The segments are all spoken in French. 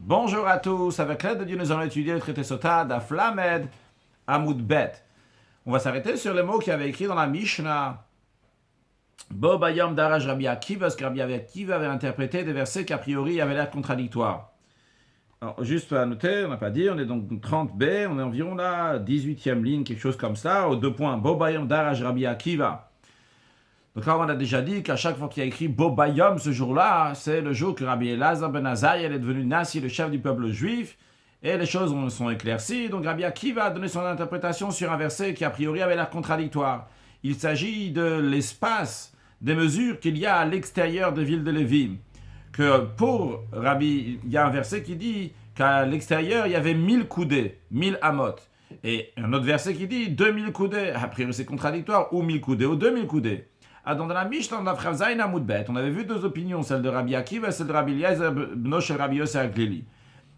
Bonjour à tous, avec l'aide de Dieu nous allons étudier le traité Sota d'Aflamed Amoud Bet. On va s'arrêter sur les mots qu'il y avait écrit dans la Mishnah. Bo Bayom Daraj Rabbi Akiva, parce que Rabbi Akiva avait interprété des versets qui a priori avaient l'air contradictoires. Alors, juste à noter, on n'a pas dit, on est donc 30b, on est environ là, 18e ligne, quelque chose comme ça, aux deux points. Bo Bayom Daraj Rabbi Akiva. Donc là, on a déjà dit qu'à chaque fois qu'il y a écrit Bo Bayom ce jour-là, c'est le jour que Rabbi Elazar ben Azai est devenu Nasi, le chef du peuple juif, et les choses sont éclaircies. Donc Rabbi Akiva a donné son interprétation sur un verset qui a priori avait l'air contradictoire. Il s'agit de l'espace, des mesures qu'il y a à l'extérieur des villes de Lévi. Que pour Rabbi, il y a un verset qui dit qu'à l'extérieur, il y avait 1000 coudées, 1000 amot. Et un autre verset qui dit 2000 coudées. A priori, c'est contradictoire, ou 1000 coudées, ou 2000 coudées. Dans la Mishnah, dans la Zayin Amoud Bet, on avait vu deux opinions, celle de Rabbi Akiva et celle de Rabbi Eliezer bno shel Rabbi Yossi Aglili.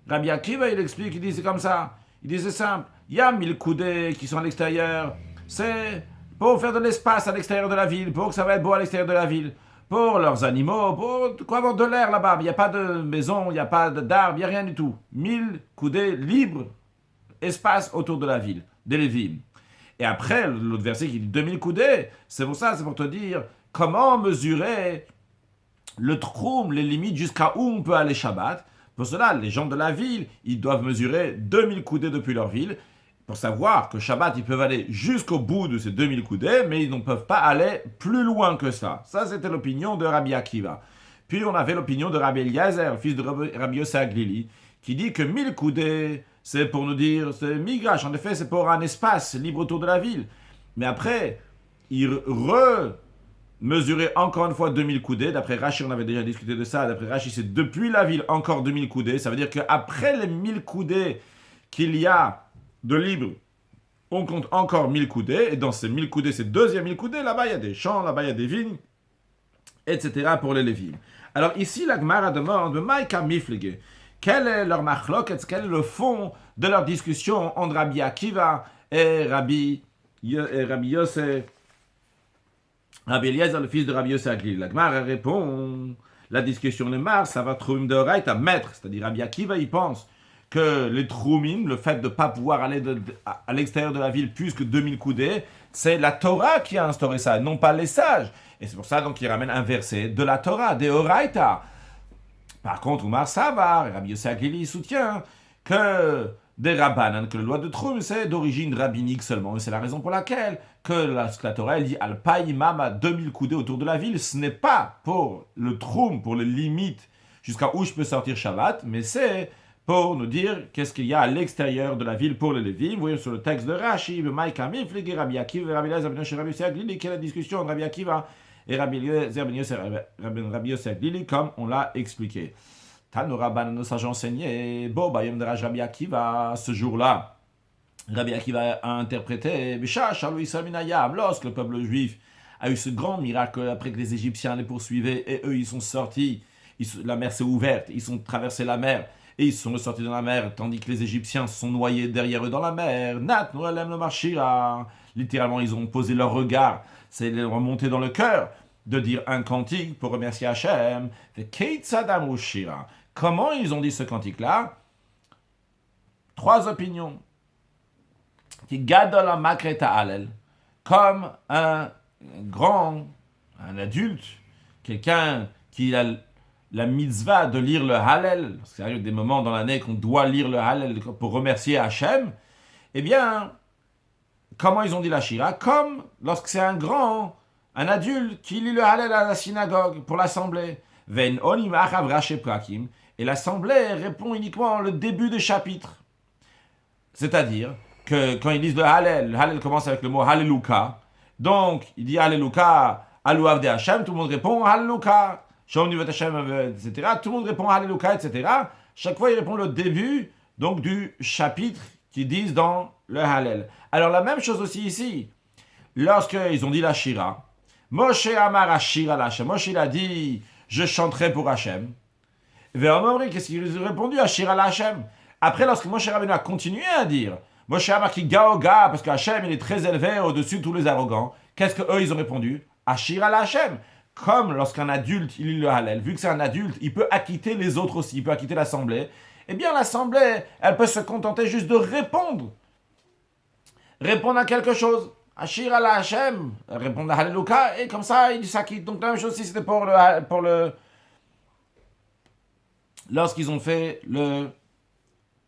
Rabbi Akiva, il explique, il dit c'est comme ça. Il dit c'est simple, il y a 1000 coudées qui sont à l'extérieur. C'est pour faire de l'espace à l'extérieur de la ville, pour que ça va être beau à l'extérieur de la ville. Pour leurs animaux, pour quoi avoir de l'air là-bas. Il n'y a pas de maison, il n'y a pas d'arbre, il n'y a rien du tout. 1000 coudées libres, espace autour de la ville, des Lévim. Et après, l'autre verset qui dit 2000 coudées, c'est pour ça, c'est pour te dire comment mesurer le troum, les limites jusqu'à où on peut aller Shabbat. Pour cela, les gens de la ville, ils doivent mesurer 2000 coudées depuis leur ville, pour savoir que Shabbat, ils peuvent aller jusqu'au bout de ces 2000 coudées, mais ils ne peuvent pas aller plus loin que ça. Ça, c'était l'opinion de Rabbi Akiva. Puis on avait l'opinion de Rabbi Eliezer, fils de Rabbi Yossi Aglili, qui dit que 1000 coudées, c'est pour nous dire, c'est migrache, en effet, c'est pour un espace libre autour de la ville. Mais après, il mesurait encore une fois 2000 coudées. D'après Rashi, on avait déjà discuté de ça. D'après Rashi, c'est depuis la ville encore 2000 coudées. Ça veut dire qu'après les 1000 coudées qu'il y a de libre, on compte encore 1000 coudées. Et dans ces 1000 coudées, ces deuxième 1000 coudées, là-bas, il y a des champs, là-bas, il y a des vignes, etc. pour les Lévim. Alors ici, la Gemara demande, Maïka Miflige, quel est leur machlok, quel est le fond de leur discussion entre Rabbi Akiva et Rabbi Yossi, Rabbi Eliezer, le fils de Rabbi Yossi Aglili. La Gemara répond, la discussion de Mars, ça va troum de Raïta maître, c'est-à-dire Rabbi Akiva, il pense que les troumim, le fait de ne pas pouvoir aller à l'extérieur de la ville plus que 2000 coudées, c'est la Torah qui a instauré ça, non pas les sages. Et c'est pour ça donc qu'il ramène un verset de la Torah, des Oraïta. Par contre, Oumar Savar, Rabbi Yossi Aglili soutient que des Rabbanan, que la loi de Troum, c'est d'origine rabbinique seulement. Et c'est la raison pour laquelle que la Torah, elle dit Alpaïmam à 2000 coudées autour de la ville. Ce n'est pas pour le Troum, pour les limites jusqu'à où je peux sortir Shabbat, mais c'est pour nous dire qu'est-ce qu'il y a à l'extérieur de la ville pour les Lévim. Vous voyez sur le texte de Rashi, Rabbi Akiva, Rabbi Eliezer, Rabbi Yossi Aglili, quelle est la discussion entre Rabbi Akiva et Rabbi Eliezer, Rabbi Yossi Aglili, comme on l'a expliqué. Tano Rabban, nos sages enseigné, Bo Bayom Daraj Rabbi Akiva, ce jour-là, Rabbi Akiva a interprété, Bisha, Shalou Israël Minayam, lorsque le peuple juif a eu ce grand miracle après que les Égyptiens les poursuivaient, et eux ils sont sortis, la mer s'est ouverte, ils ont traversé la mer, et ils sont ressortis dans la mer, tandis que les Égyptiens se sont noyés derrière eux dans la mer. Nat, Noëlem, le Marshira. Littéralement, ils ont posé leur regard, c'est remonté dans le cœur de dire un cantique pour remercier Hachem. Comment ils ont dit ce cantique-là? Trois opinions. Qui gadol makreta alel, comme un grand, un adulte, quelqu'un qui a la mitzvah de lire le Hallel, parce qu'il y a des moments dans l'année qu'on doit lire le Hallel pour remercier Hachem, eh bien, comment ils ont dit la Shira? Comme lorsque c'est un grand, un adulte qui lit le Hallel à la synagogue pour l'assemblée. Et l'assemblée répond uniquement le début du chapitre. C'est-à-dire que quand ils lisent le Hallel commence avec le mot Halleluka. Donc, il dit Halleluka, Alouav de Hachem, tout le monde répond Halleluka. Tout le monde répond Alléluia, etc. Chaque fois, il répond le début donc du chapitre qu'ils disent dans le Hallel. Alors, la même chose aussi ici. Lorsqu'ils ont dit la Shira, Moshe Amar Ashira Lachem. Moshe, il a dit, je chanterai pour Hachem. Ve'omri, qu'est-ce qu'ils ont répondu? Ashira Lachem. Après, lorsque Moshe Rabbeinu a continué à dire, Moshe Amar ki Gaoga, parce que Hachem, il est très élevé au-dessus de tous les arrogants. Qu'est-ce qu'eux, ils ont répondu? Ashira Lachem. Comme lorsqu'un adulte, il lit le Hallel, vu que c'est un adulte, il peut acquitter les autres aussi, il peut acquitter l'assemblée. eh bien l'assemblée, elle peut se contenter juste de répondre. Répondre à quelque chose. Ashir ala Hashem, répondre à Hallelujah, et comme ça, il s'acquitte. Donc la même chose si c'était pour le lorsqu'ils ont fait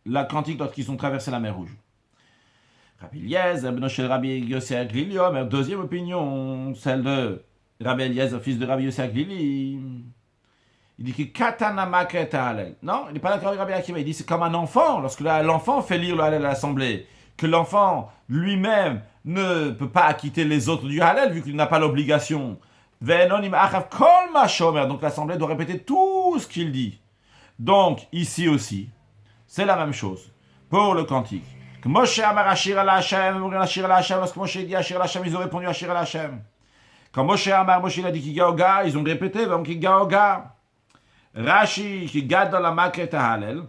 la cantique, lorsqu'ils ont traversé la mer Rouge. Rabbi Eliezer, Rabbi Yossi Aglili, deuxième opinion, celle de Rabbi Eliezer, fils de Rabbi Yossi Aglili. Il dit que Katana Maket Hallel. Non, il n'est pas d'accord avec Rabbi Akiva. Il dit que c'est comme un enfant, lorsque l'enfant fait lire le Hallel à l'assemblée, que l'enfant lui-même ne peut pas acquitter les autres du Hallel, vu qu'il n'a pas l'obligation. Donc l'assemblée doit répéter tout ce qu'il dit. Donc, ici aussi, c'est la même chose pour le cantique. Que Moshe Amar Ashir ala Hashem, lorsque Moshe dit Ashir ala Hashem, ils ont répondu Ashir ala Hashem. Quand Moshe Amar, Moshe il a dit Kigaoga, ils ont répété Kigaoga. Rashi qui garde dans la maquette à Hallel,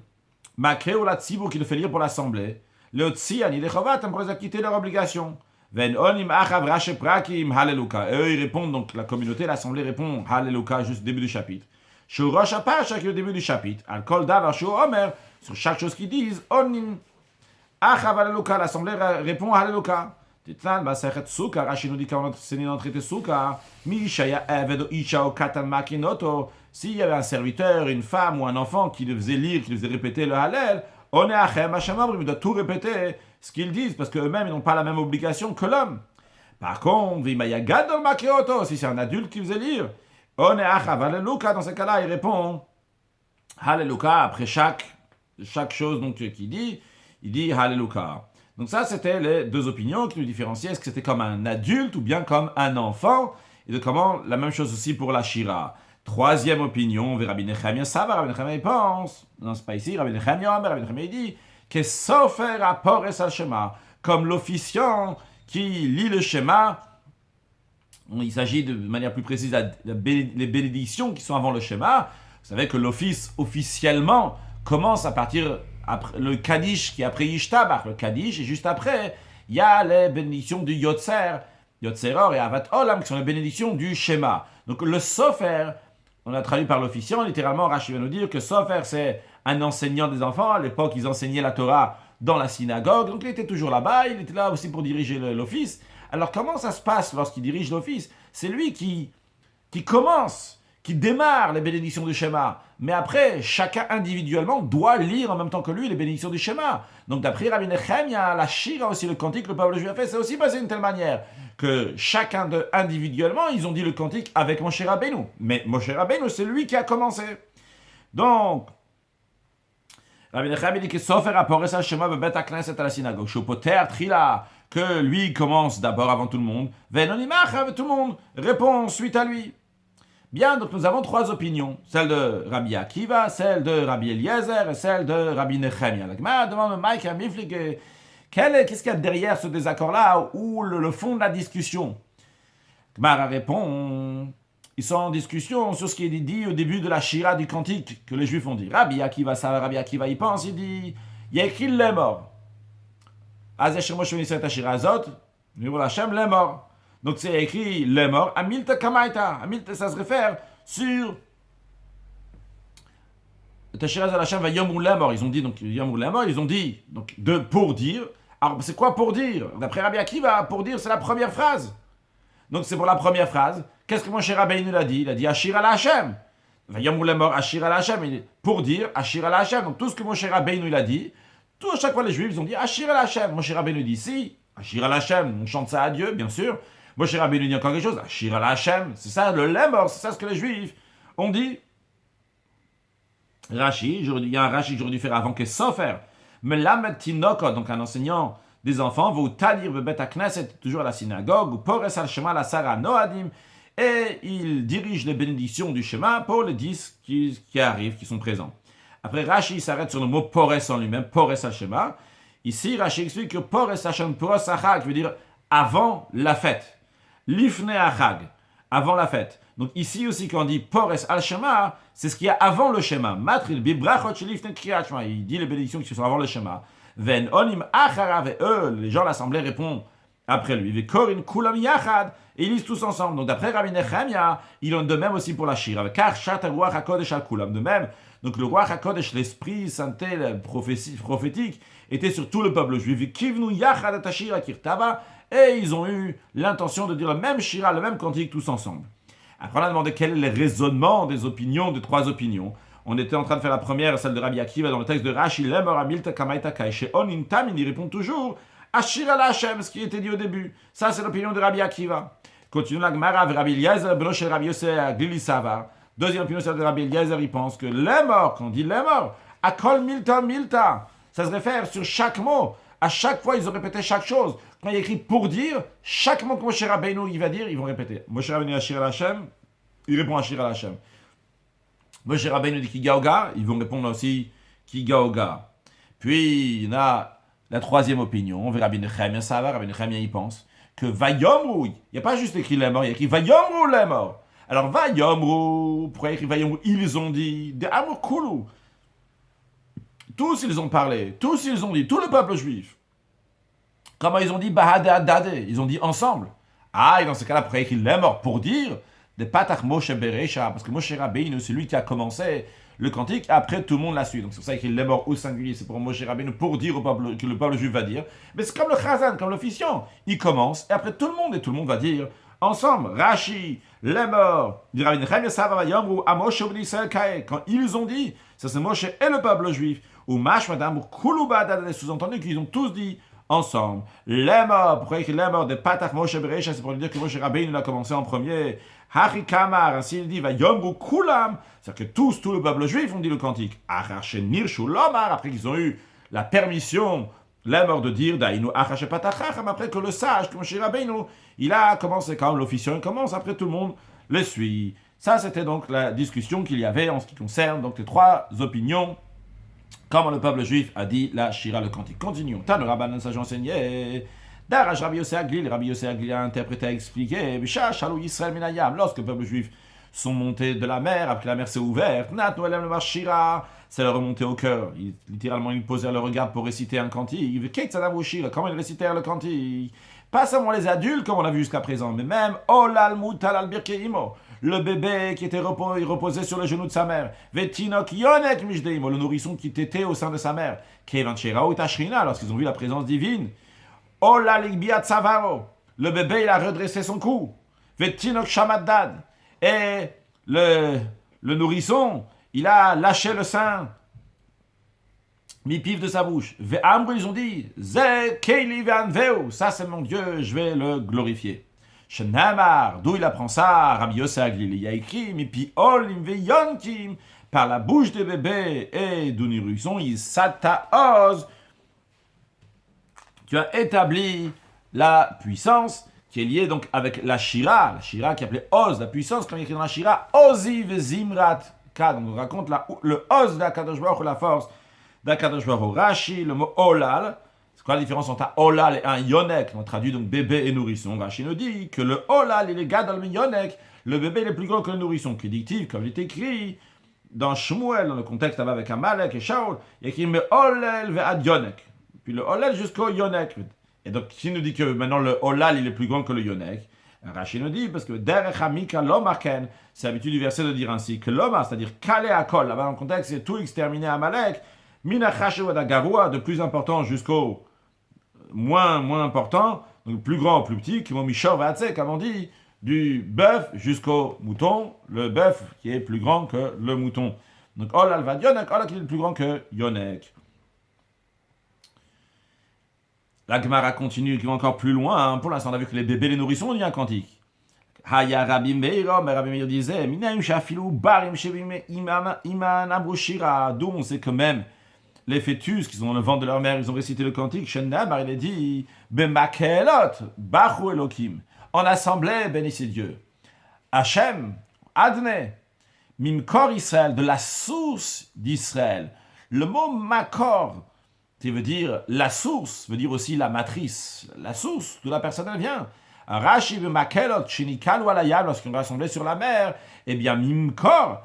Makre ou la Tzibou qui le fait lire pour l'assemblée, le Tzi ani lechovat pour les acquitter leur obligation. Ven onim achav Rashi prakim Halleluka. Eux ils répondent, donc la communauté, l'assemblée répond Halleluka juste au début du chapitre. Shur Rosh Hapasha qui est au début du chapitre. Al kol davar Shur Omer, sur chaque chose qu'ils disent, onim achav Halleluka, l'assemblée répond Halleluka. Titlan Masechet Sukkah, Rashi nous dit quand on a enseigné dans le traité Sukkah, Mishaya Eved Isha o Katan Makinoto, s'il y avait un serviteur, une femme ou un enfant qui le faisait lire, qui le faisait répéter le Hallel, on est Achem Hashem Amrim, il doit tout répéter ce qu'ils disent, parce qu'eux-mêmes, ils n'ont pas la même obligation que l'homme. Par contre, Vimaya Gadol Makioto, si c'est un adulte qui faisait lire, on est Achav Halleluka, dans ce cas-là, il répond Halleluka, après chaque chose donc, qu'il dit, il dit Halleluka. Donc ça, c'était les deux opinions qui nous différenciaient. Est-ce que c'était comme un adulte ou bien comme un enfant? Et de comment, la même chose aussi pour la Shira. Troisième opinion, Rabbi Nechemia, ça va, Rabbi Nechemia, il pense. Non, c'est pas ici, Rabbi Nechemia, mais Rabbi Nechemia, il dit que Sofer Apores al Shema, comme l'officiant qui lit le Shema, il s'agit de manière plus précise les bénédictions qui sont avant le Shema. Vous savez que l'office, officiellement, commence à partir après le Kaddish qui est après Yishtabach, le Kaddish, et juste après, il y a les bénédictions du Yotzeror et Avat Olam, qui sont les bénédictions du Shema. Donc le Sofer, on a traduit par l'officiant, littéralement, Rashi va nous dire que Sofer, c'est un enseignant des enfants. À l'époque, ils enseignaient la Torah dans la synagogue, donc il était toujours là-bas, il était là aussi pour diriger l'office. Alors comment ça se passe lorsqu'il dirige l'office? C'est lui qui commence, qui démarre les bénédictions du Shema. Mais après, chacun individuellement doit lire en même temps que lui les bénédictions du Shema. Donc d'après Rabbi Nechemia, la Shira aussi, le cantique que le peuple juif a fait, c'est aussi passé d'une telle manière que chacun d'eux individuellement, ils ont dit le cantique avec Moshe Rabbeinu. Mais Moshe Rabbeinu, c'est lui qui a commencé. Donc, Rabbi Nechemia dit que Sofer Apores al Shema bebet hakneset à la synagogue. Shopoter Trila, que lui commence d'abord avant tout le monde. Venonimach, tout le monde répond suite à lui. Bien, donc nous avons trois opinions. Celle de Rabbi Akiva, celle de Rabbi Eliezer et celle de Rabbi Nechemia. La Gemara demande Mike à Miflik, qu'est-ce qu'il y a derrière ce désaccord-là, ou le fond de la discussion? Gemara répond, ils sont en discussion sur ce qui est dit au début de la Shira du cantique que les Juifs ont dit. Rabbi Akiva, ça, Rabbi Akiva, il pense, il dit, il y a écrit les morts. Azeshem Moshe Nisset Ashira Azot, Nivol Hashem, les morts. Donc c'est écrit les morts, Amilta Kamaita. Amilta, ça se réfère sur Tashiraz al-Hashem va Yom les morts. Ils ont dit, donc Yom les morts, ils ont dit, donc pour dire. Alors c'est quoi pour dire? D'après Rabbi Akiva, pour dire, c'est la première phrase. Donc c'est pour la première phrase. Qu'est-ce que Moshe Rabbeinu l'a dit? Il a dit Ashir al-Hashem. Va Yom les morts, Ashir al-Hashem. Pour dire, Ashir al-Hashem. Donc tout ce que Moshe Rabbeinu il a dit, tout à chaque fois les Juifs, ils ont dit Ashir al-Hashem. Moshe Rabbeinu dit si, Ashir al-Hashem, on chante ça à Dieu, bien sûr. Moshe Rabbeinu dit encore quelque chose, Ashir al-Hashem, c'est ça le lemor, c'est ça ce que les Juifs ont dit. Rashi, il y a un Rashi que j'aurais dû faire avant que Sofer, Melamed Tinoko, donc un enseignant des enfants, vous tadir bebet hakneset, toujours à la synagogue, ou pores al shema la sara noadim, et il dirige les bénédictions du Shema pour les 10 qui arrivent, qui sont présents. Après, Rashi s'arrête sur le mot pores en lui-même, pores al shema. Ici, Rashi explique que pores hashem pros achag, qui veut dire avant la fête. Lifne achag, avant la fête. Donc ici aussi, quand on dit pores al shema, c'est ce qu'il y a avant le Shema. Matril bibrachot shelifne kriyat shema. Il dit les bénédictions qui sont avant le Shema. Ven onim acharav, et eux, les gens de l'assemblée répondent après lui. Vekorin kulam yachad, et ils lisent tous ensemble. Donc d'après Rabbi Nechemia, il en est de même aussi pour la shira. Car shat ruach hakodesh al kulam. De même, donc le ruach hakodesh, l'esprit sainté, la prophétique, était sur tout le peuple juif. Kivnu yachad et shira kirtava, et ils ont eu l'intention de dire le même shira, le même cantique tous ensemble. Après on a demandé quel est le raisonnement des opinions, de trois opinions. On était en train de faire la première, celle de Rabbi Akiva, dans le texte de Rashi, Lemor Amilta Kamaita Kai. Chez Onin Tamin, il répond toujours Ashira la Hashem, ce qui était dit au début. Ça, c'est l'opinion de Rabbi Akiva. Continue la Gemara avec Rabbi Eliezer, Benoche Rabbi Yosef Glili Savar. Deuxième opinion, celle de Rabbi Eliezer, il pense que Lemor, quand on dit Lemor, Akol Milta Milta, ça se réfère sur chaque mot. À chaque fois, ils ont répété chaque chose. Quand il y a écrit pour dire, chaque mot que Moshe Rabbeinu il va dire, ils vont répéter. Moshe Rabbeinu Ashira la Hashem, il répond Ashira la Hashem. Moshe Rabbeinu dit Kigaoga, ils vont répondre aussi Kigaoga. Puis, il y a la troisième opinion, on verra Rabbi Nechemia, ça va, Rabbi Nechemia, il pense que Vayomru, il n'y a pas juste écrit les morts, il y a écrit Vayomru les morts. Alors Vayomru, pourquoi il y a écrit Vayomru, ils ont dit, de Amur Kulu. Tous ils ont parlé, tous ils ont dit, tout le peuple juif. Comment ils ont dit Bahade Adade, ils ont dit ensemble. Ah, et dans ce cas-là, pourquoi il y a écrit les morts pour dire de Patach Moshe Beresha, parce que Moshe Rabbeinu, c'est lui qui a commencé le cantique, après tout le monde l'a su. Donc c'est pour ça qu'il est mort au singulier, c'est pour Moshe Rabbeinu, pour dire au peuple, que le peuple juif va dire. Mais c'est comme le chazan, comme l'officiant. Il commence, et après tout le monde va dire ensemble. Rashi, les morts, dit Rabbi Nechemia Sava Yomru, Amoshe Obni Israël Kae. Quand ils ont dit, ça c'est Moshe et le peuple juif, ou Mash Madame, ou Kuluba Dadade, sous-entendu qu'ils ont tous dit ensemble. Les morts, pourquoi écrit les morts de Patach Moshe Beresha, c'est pour dire que Moshe Rabbeinu l'a commencé en premier. Hari Kamar, ainsi il dit, va Yomru Kulam, c'est-à-dire que tous, tout le peuple juif ont dit le cantique. Achache Nirshu Lomar, après qu'ils ont eu la permission, les morts de dire, Dainu Achache Patachacham, après que le sage, que Moshe Rabbeinu, il a commencé quand l'officiant commence, après tout le monde le suit. Ça, c'était donc la discussion qu'il y avait en ce qui concerne donc les trois opinions. Comment le peuple juif a dit la Shira, le cantique. Continuons. Tano Rabbanan sage enseigné. Darash Rabbi Yosef Agli a interprété, a expliqué. Bisha Shalou Yisrael Minayam. Lorsque le peuple juif sont montés de la mer, après la mer s'est ouverte, Nat Noelem le Shira, c'est leur remonté au cœur. Littéralement, ils posèrent le regard pour réciter un cantique. Comment ils récitèrent le cantique? Pas seulement les adultes, comme on l'a vu jusqu'à présent, mais même Olal Mutal al Birkeimo. Le bébé qui était reposé sur les genoux de sa mère. Vetinok yonek mishdeimo, le nourrisson qui tétait au sein de sa mère. Kevanchera ou tashrina, lorsqu'ils ont vu la présence divine. Ola ligbiat savaro, le bébé il a redressé son cou. Vetinok shamaddad, et le nourrisson il a lâché le sein. Mi-pif de sa bouche. Ve'amru, ils ont dit, Ze keili ve'anveu, ça c'est mon Dieu, je vais le glorifier. Shenamar, d'où il apprend ça, Rabbi Yosef Agli, il y a écrit, Mipi ol imveyonkim, par la bouche des bébés et du nourrisson, il sataoz. Tu as établi la puissance qui est liée donc avec la Shira qui est appelée Oz, la puissance, comme il écrit dans la Shira, Ozi vezimrat kad. On nous raconte le Oz d'Akadosh Baruch Hu, la force d'Akadosh Baruch Hu. Rashi, le mot Olal. C'est quoi la différence entre un Olal et un Yonek? On traduit donc bébé et nourrisson. Rashi nous dit que le Olal, il est gadol mi Yonek. Le bébé, il est plus grand que le nourrisson. Qui dit-il, comme il est écrit dans Shmuel, dans le contexte avec Amalek et Shaul, il y a écrit me Olel ve'ad Yonek. Puis le Olel jusqu'au Yonek. Et donc, s'il nous dit que maintenant le Olal, il est plus grand que le Yonek, Rashi nous dit, parce que Derech Hamika Lomaken, c'est l'habitude du verset de dire ainsi, que Loma, c'est-à-dire Kale Akol, là-bas dans le contexte, c'est tout exterminé à Amalek, Mina Chashewa Garua, de plus important jusqu'au moins important, donc plus grand ou plus petit, qui vont Mishor Vatse, comme on dit, du bœuf jusqu'au mouton, le bœuf qui est plus grand que le mouton. Donc Olal va Yonek, Olal qui est plus grand que Yonek. La Gemara continue, qui va encore plus loin. Pour l'instant, on a vu que les bébés, les nourrissons, ont dit un cantique. Haya Rabbi Meir, mais Rabbi Meir disait, Minaim shafilu barim shevim iman abrushira. D'où on sait que même les fœtus qui sont dans le ventre de leur mère, ils ont récité le cantique. Shenamar, il est dit, Bemakelot, bachu Elokim. En assemblée, bénissez Dieu. Hachem, Adne, Mimkor Israël, de la source d'Israël. Le mot Makor, qui veut dire la source, veut dire aussi la matrice. La source, d'où la personne elle vient. Rashi Bemakelot, Shinikalu alayam, lorsqu'ils ont rassemblé sur la mer, eh bien, Mimkor,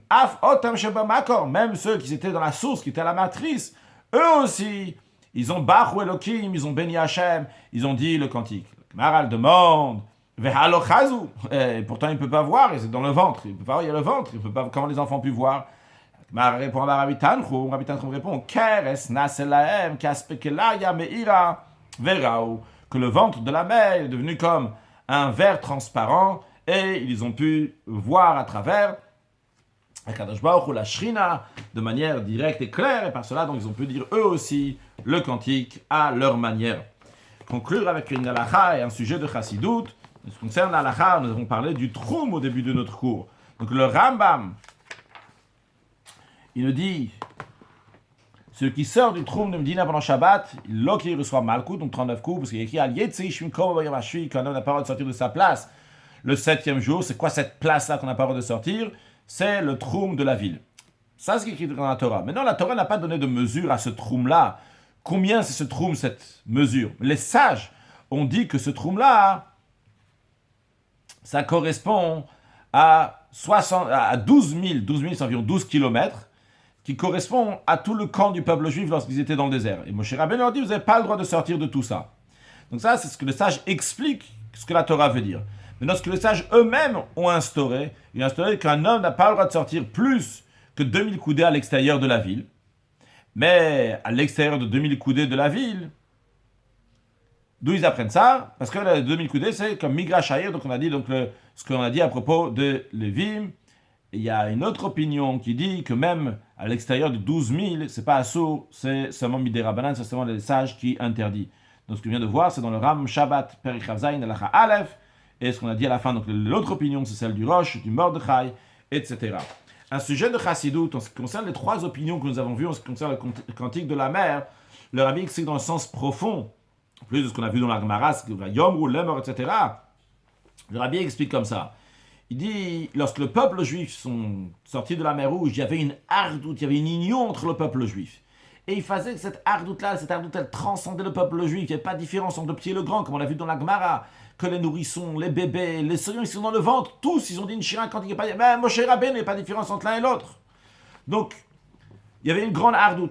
Af Otam Sheba Makor, même ceux qui étaient dans la source, qui étaient à la matrice, eux aussi, Ils ont Baruch Elohim, ils ont béni Hachem, ils ont dit le cantique. Maral demande, et pourtant il ne peut pas voir, et c'est dans le ventre, il peut pas voir, il y a le ventre, il peut pas, comment les enfants ont pu voir? Maral répond à Rabbi Tanchum répond, Keres naselaem kaspekelaya meira verao, que le ventre de la mère est devenu comme un verre transparent, et ils ont pu voir à travers Akadosh Baruch Hu, la Shrina, de manière directe et claire, et par cela, donc, ils ont pu dire eux aussi le cantique à leur manière. Conclure avec une halakha et un sujet de Chassidut. En ce qui concerne l'halakha, nous avons parlé du Troum au début de notre cours. Donc le Rambam, il nous dit, ce qui sort du Troum de Medina pendant Shabbat, il reçoit Malkout, donc 39 coups, parce qu'il y a écrit Al Yetzi Shmim Kol Bayom Hashui, qu'un homme n'a pas le droit de sortir de sa place le 7e jour. C'est quoi cette place-là qu'on n'a pas le droit de sortir? C'est le Troum de la ville. Ça, c'est ce qui est écrit dans la Torah. Maintenant, la Torah n'a pas donné de mesure à ce Troum-là. Combien c'est ce Troum, cette mesure? Les sages ont dit que ce Troum-là, ça correspond à 12 000, c'est environ 12 kilomètres, qui correspond à tout le camp du peuple juif lorsqu'ils étaient dans le désert. Et Moshe Rabbeinu leur dit, vous n'avez pas le droit de sortir de tout ça. Donc ça, c'est ce que les sages expliquent, ce que la Torah veut dire. Maintenant, ce que les sages eux-mêmes ont instauré, ils ont instauré qu'un homme n'a pas le droit de sortir plus que 2000 coudées à l'extérieur de la ville. Mais à l'extérieur de 2000 coudées de la ville, d'où ils apprennent ça? Parce que les 2000 coudées, c'est comme Migrash Hayir, donc on a dit donc ce qu'on a dit à propos de Lévim. Il y a une autre opinion qui dit que même à l'extérieur de 12 000, c'est pas assourd, c'est seulement Midérabanan, c'est seulement les sages qui interdit. Donc ce que je viens de voir, c'est dans le Ram Shabbat, Perek Chav Zayin, Halacha Aleph. Et ce qu'on a dit à la fin, donc l'autre opinion, c'est celle du Rosh, du Mordechai, etc. Un sujet de Chassidut, en ce qui concerne les trois opinions que nous avons vues, en ce qui concerne le cantique de la mer, le Rabbi explique dans le sens profond, en plus de ce qu'on a vu dans la Gemara, Yomru, Lemor, etc. Le Rabbi explique comme ça. Il dit, lorsque le peuple juif sont sortis de la mer Rouge, il y avait une hardout, il y avait une union entre le peuple juif. Et il faisait que cette hardout-là, elle transcendait le peuple juif. Il n'y avait pas de différence entre le petit et le grand, comme on l'a vu dans la Gemara, que les nourrissons, les bébés, les soignants, ils sont dans le ventre, tous, ils ont dit une chira quand il n'y a pas... Mais Moshe Rabbeinu, il n'y a pas de différence entre l'un et l'autre. Donc, il y avait une grande hardout,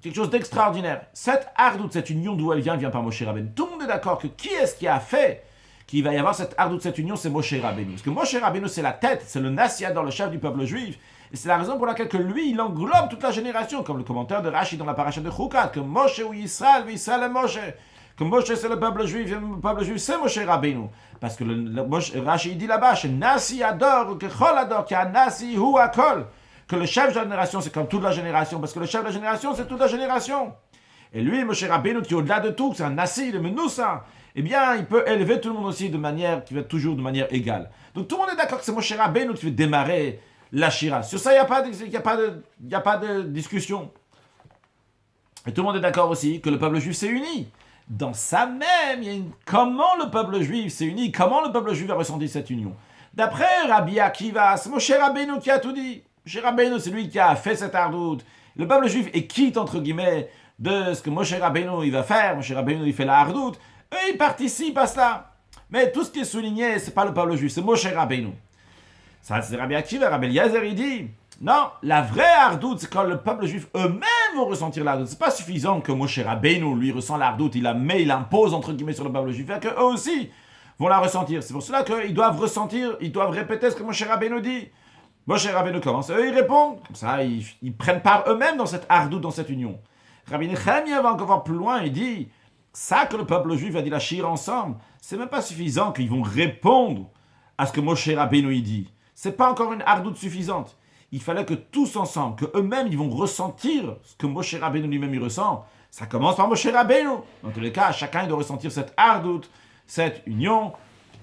quelque chose d'extraordinaire. Cette hardout, cette union d'où elle vient par Moshe Rabbeinu. Tout le monde est d'accord que qui est-ce qui a fait qu'il va y avoir cette hardout, cette union, c'est Moshe Rabbeinu. Parce que Moshe Rabbeinu, c'est la tête, c'est le Nassiador, le chef du peuple juif. Et c'est la raison pour laquelle que lui, il englobe toute la génération, comme le commentaire de Rashi dans la paracha de Chukat, que Moshe ou Yisrael est Moshe. Que Moshe c'est le peuple juif c'est Moshe Rabbeinu. Parce que Rashi dit là-bas, Nasi adore, que Chol adore, que Nasi hu akol. Que le chef de la génération, c'est comme toute la génération. Parce que le chef de la génération, c'est toute la génération. Et lui, Moshe Rabbeinu, qui est au-delà de tout, c'est un Nasi, le Menoussa, eh bien, il peut élever tout le monde aussi de manière, qui va être toujours de manière égale. Donc tout le monde est d'accord que c'est Moshe Rabbeinu qui fait démarrer la Shira. Sur ça, il n'y a pas de discussion. Et tout le monde est d'accord aussi que le peuple juif s'est uni. Dans ça même, il y a comment le peuple juif s'est uni, comment le peuple juif a ressenti cette union. D'après Rabbi Akiva, c'est Moshe Rabbeinu qui a tout dit. Moshe Rabbeinu, c'est lui qui a fait cette hardout. Le peuple juif est quitte, entre guillemets, de ce que Moshe Rabbeinu il va faire. Moshe Rabbeinu il fait la hardout. Eux, ils participent à cela. Mais tout ce qui est souligné, c'est pas le peuple juif, c'est Moshe Rabbeinu. Ça, c'est Rabbi Akiva. Rabbi Eliezer, il dit... Non, la vraie hardout, c'est quand le peuple juif eux-mêmes vont ressentir la hardout. C'est pas suffisant que Moshe Rabbeinu, lui, ressent la hardout, il impose, entre guillemets, sur le peuple juif, que eux aussi vont la ressentir. C'est pour cela qu'ils doivent ressentir, ils doivent répéter ce que Moshe Rabbeinu dit. Moshe Rabbeinu commence, eux, ils répondent. Comme ça, ils prennent part eux-mêmes dans cette hardout, dans cette union. Rabbi Nechemia va encore voir plus loin, il dit, ça que le peuple juif a dit la shira ensemble, c'est même pas suffisant qu'ils vont répondre à ce que Moshe Rabbeinu dit. C'est pas encore une hardout suffisante. Il fallait que tous ensemble, que eux-mêmes, ils vont ressentir ce que Moshe Rabbeinu lui-même il ressent. Ça commence par Moshe Rabbeinu. Dans tous les cas, chacun doit ressentir cette hardout, cette union.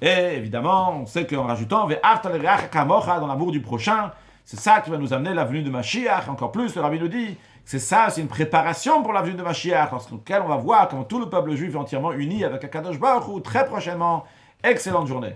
Et évidemment, on sait qu'en rajoutant Ve'arta l'reach kamocha dans l'amour du prochain, c'est ça qui va nous amener la venue de Mashiach. Encore plus, le Rabbi nous dit c'est ça, c'est une préparation pour la venue de Mashiach, dans laquelle on va voir comment tout le peuple juif est entièrement uni avec Akadosh Baruch Hu très prochainement. Excellente journée.